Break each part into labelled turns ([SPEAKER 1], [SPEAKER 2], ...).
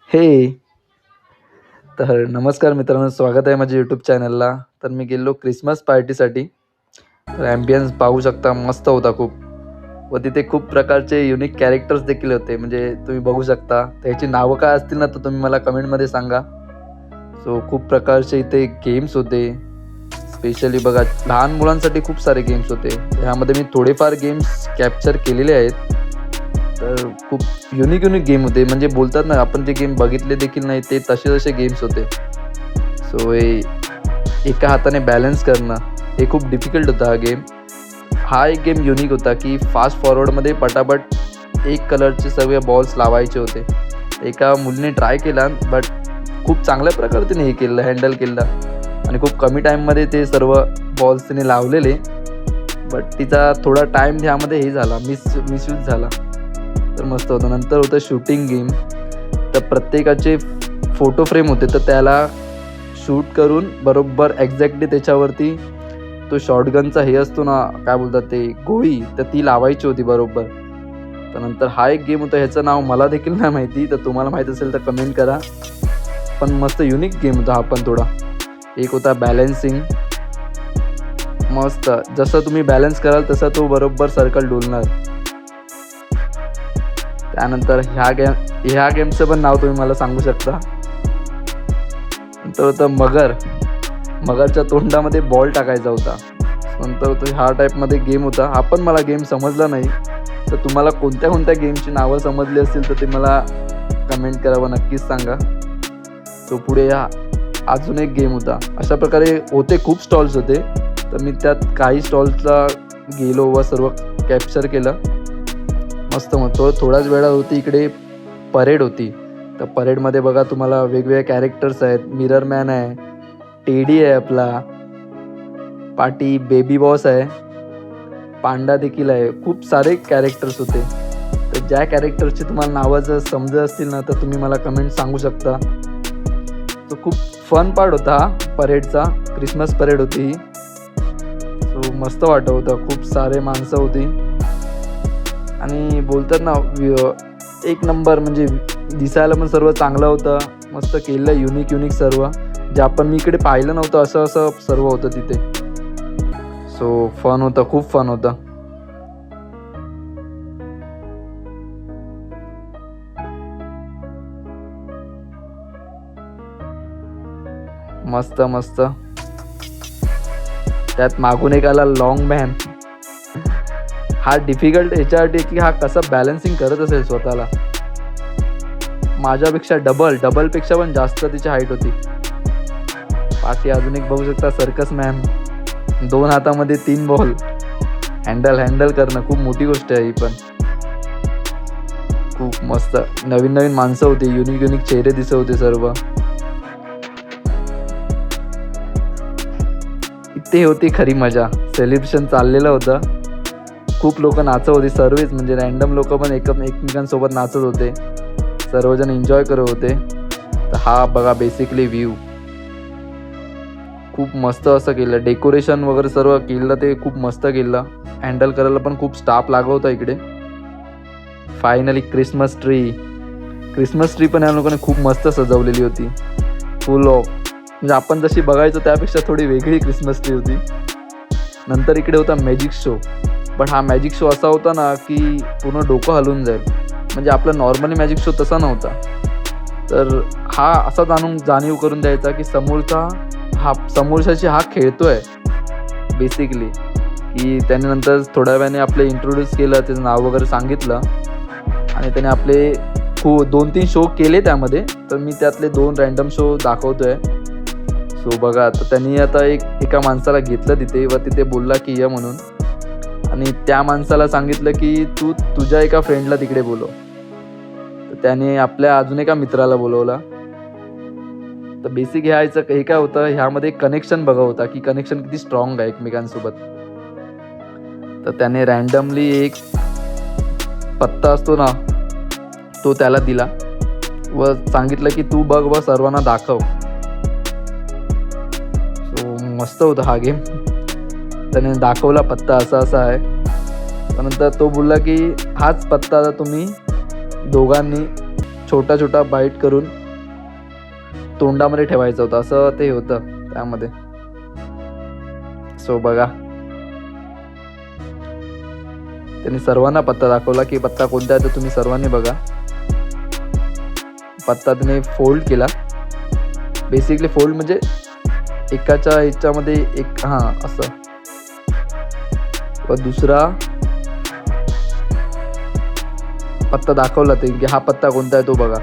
[SPEAKER 1] हे तर नमस्कार मित्रांनो, स्वागत आहे माझ्या यूट्यूब चॅनलला. तर मी गेलो क्रिसमस पार्टीसाठी. तर ॲम्बियन्स पाहू शकता, मस्त होता खूप. व तिथे खूप प्रकारचे युनिक कॅरेक्टर्स देखील होते, म्हणजे तुम्ही बघू शकता. त्याची नावं काय असतील ना, तर तुम्ही मला कमेंटमध्ये सांगा. सो खूप प्रकारचे इथे गेम्स होते. स्पेशली बघा, लहान मुलांसाठी खूप सारे गेम्स होते. ह्यामध्ये मी थोडेफार गेम्स कॅप्चर केलेले आहेत. तर खूप युनिक गेम होते, म्हणजे बोलतात ना, आपण जे गेम बघितले देखील नाही, ते तसे गेम्स होते. सो हे एका हाताने बॅलन्स करणं, हे खूप डिफिकल्ट होता हा गेम. हा एक गेम युनिक होता, की फास्ट फॉरवर्डमध्ये पटापट एक कलरचे सर्व बॉल्स लावायचे होते. एका मुलीने ट्राय केला, बट खूप चांगल्या प्रकारे तिने हे केलं, हँडल केलं आणि खूप कमी टाईममध्ये ते सर्व बॉल्स तिने लावलेले. बट तिचा थोडा टाईम ह्यामध्ये हे झाला, मिसयूज झाला. तर मस्त होतं. नंतर होतं शूटिंग गेम. तर प्रत्येकाचे फोटो फ्रेम होते, तर त्याला शूट करून बरोबर एक्झॅक्टली त्याच्यावरती तो शॉटगनचा हे असतो ना, काय बोलतात ते, गोळी, तर ती लावायची होती बरोबर. तर नंतर हा एक गेम होता, ह्याचं नाव मला देखील नाही माहिती, तर तुम्हाला माहीत असेल तर कमेंट करा. पण मस्त युनिक गेम होता हा पण थोडा. एक होता बॅलन्सिंग. मस्त, जसं तुम्ही बॅलन्स कराल तसं तो बरोबर सर्कल डोलणार. त्यानंतर ह्या गेमचं पण नाव तुम्ही मला सांगू शकता. नंतर होतं मगर. मगरच्या तोंडामध्ये बॉल टाकायचा होता. नंतर होतं ह्या टाईपमध्ये गेम होता. हा पण मला गेम समजला नाही. तर तुम्हाला कोणत्या कोणत्या गेमची नावं समजली असतील तर ते मला कमेंट करा व नक्कीच सांगा. तो पुढे अजून एक गेम होता. अशा प्रकारे होते, खूप स्टॉल्स होते. तर मी त्यात काही स्टॉल्सला गेलो व सर्व कॅप्चर केलं. मस्त थोड्याच वेळा होती इकडे परेड होती. तर परेडमध्ये बघा, तुम्हाला वेगवेगळे कॅरेक्टर्स आहेत. मिरर मॅन आहे, टेडी आहे आपला, पाटी बेबी बॉस आहे, पांडा देखील आहे. खूप सारे कॅरेक्टर्स होते. तर ज्या कॅरेक्टरची तुम्हाला नावं जर समजत असतील ना, तर तुम्ही मला कमेंट सांगू शकता. तो खूप फन पार्ट होता हा परेडचा. क्रिसमस परेड होती ही. सो मस्त वाटत होतं. खूप सारे माणसं होती आणि बोलतात ना, एक नंबर, म्हणजे दिसायला पण सर्व चांगलं होतं. मस्त केलं, युनिक सर्व, जे आपण मी इकडे पाहिलं नव्हतं, असं सर्व होतं तिथे. सो फन होतं, खूप फन होतं. मस्त मस्त. त्यात मागून एक आला लॉंग मॅन. हा डिफिकल्ट ह्याच्यासाठी, की हा कसा बॅलन्सिंग करत असेल स्वतःला. माझ्यापेक्षा डबलपेक्षा पण जास्त तिची हाईट होती. अजून एक बघू शकता, सर्कस मॅन. 2 हातामध्ये 3 बॉल. हँडल करणं खूप मोठी गोष्ट आहे ही पण. खूप मस्त. नवीन माणसं होती, युनिक चेहरे दिसत होते सर्व. इथे होती खरी मजा. सेलिब्रेशन चाललेलं होतं. खूप लोक नाचत होती, सर्वच म्हणजे रॅन्डम लोक पण एकमेकांसोबत नाचत होते. सर्वजण एन्जॉय करत होते. तर हा बघा बेसिकली व्ह्यू. खूप मस्त असं केलं, डेकोरेशन वगैरे सर्व केलं, ते खूप मस्त केलं. हँडल करायला पण खूप स्टाफ लागत होता इकडे. फायनली क्रिसमस ट्री पण या लोकांनी खूप मस्त सजवलेली होती. फुल ऑफ, म्हणजे आपण जशी बघायचो त्यापेक्षा थोडी वेगळी क्रिसमस ट्री होती. नंतर इकडे होता मॅजिक शो. बट हा मॅजिक शो असा होता ना, की पूर्ण डोकं हलवून जाईल. म्हणजे आपला नॉर्मली मॅजिक शो तसा नव्हता. तर हा असा जाणीव करून द्यायचा, की समोरच्याशी हा खेळतोय बेसिकली. की त्याने नंतर थोड्या वेळाने आपले इंट्रोड्यूस केलं, त्याचं नाव वगैरे सांगितलं आणि त्याने आपले 2-3 शो केले त्यामध्ये. तर मी त्यातले 2 रँडम शो दाखवतोय. सो बघा, तर त्यांनी आता एका माणसाला घेतलं तिथे व तिथे बोलला की ये म्हणून. आणि त्या माणसाला सांगितलं की तू तुझ्या एका फ्रेंडला तिकडे बोलव. तर त्याने आपल्या अजून एका मित्राला बोलवला. तर बेसिक हे काय होतं, ह्यामध्ये कनेक्शन बघा होता, की कनेक्शन किती स्ट्रॉंग आहे एकमेकांसोबत. तर त्याने रँडमली एक पत्ता असतो ना, तो त्याला दिला व सांगितलं की तू बघ व सर्वांना दाखव. सो मस्त होता हा गेम. त्याने दाखवला पत्ता असा आहे. त्यानंतर तो बोलला की हाच पत्ता तुम्ही दोघांनी छोटा बाईट करून तोंडामध्ये ठेवायचं होतं, असं ते होतं त्यामध्ये. सो बघा, त्यांनी सर्वांना पत्ता दाखवला की पत्ता कोणता आहे, तर तुम्ही सर्वांनी बघा. पत्ता त्याने फोल्ड केला. बेसिकली फोल्ड म्हणजे एकाच्या ह्याच्यामध्ये एक, हां असं. व दुसरा पत्ता दाखवला ते की हा पत्ता कोणता आहे तो बघा.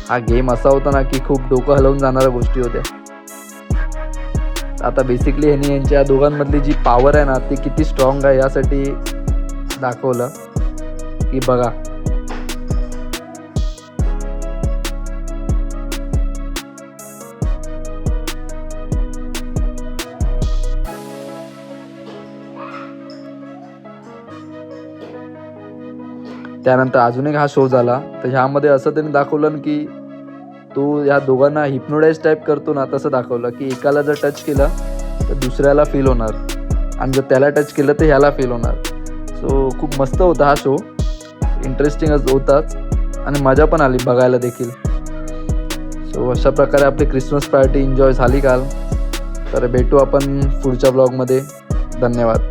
[SPEAKER 1] हा गेम असा होता ना की खूप डोकं हलवून जाणाऱ्या गोष्टी होत्या. आता बेसिकली ह्यांनी यांच्या दोघांमधली जी पॉवर आहे ना ती किती स्ट्रॉंग आहे यासाठी दाखवलं की बघा. त्यानंतर अजून एक हा शो झाला, तर ह्यामध्ये असं त्यांनी दाखवलं की तो ह्या दोघांना हिप्नोटाईज टाईप करतो ना, तसं दाखवलं की एकाला जर टच केलं तर दुसऱ्याला फील होणार आणि जर त्याला टच केलं तर ह्याला फील होणार. सो खूप मस्त होता हा शो, इंटरेस्टिंगच होताच आणि मजा पण आली बघायला देखील. सो अशा प्रकारे आपली क्रिसमस पार्टी एन्जॉय झाली काल. तर भेटू आपण पुढच्या ब्लॉगमध्ये. धन्यवाद.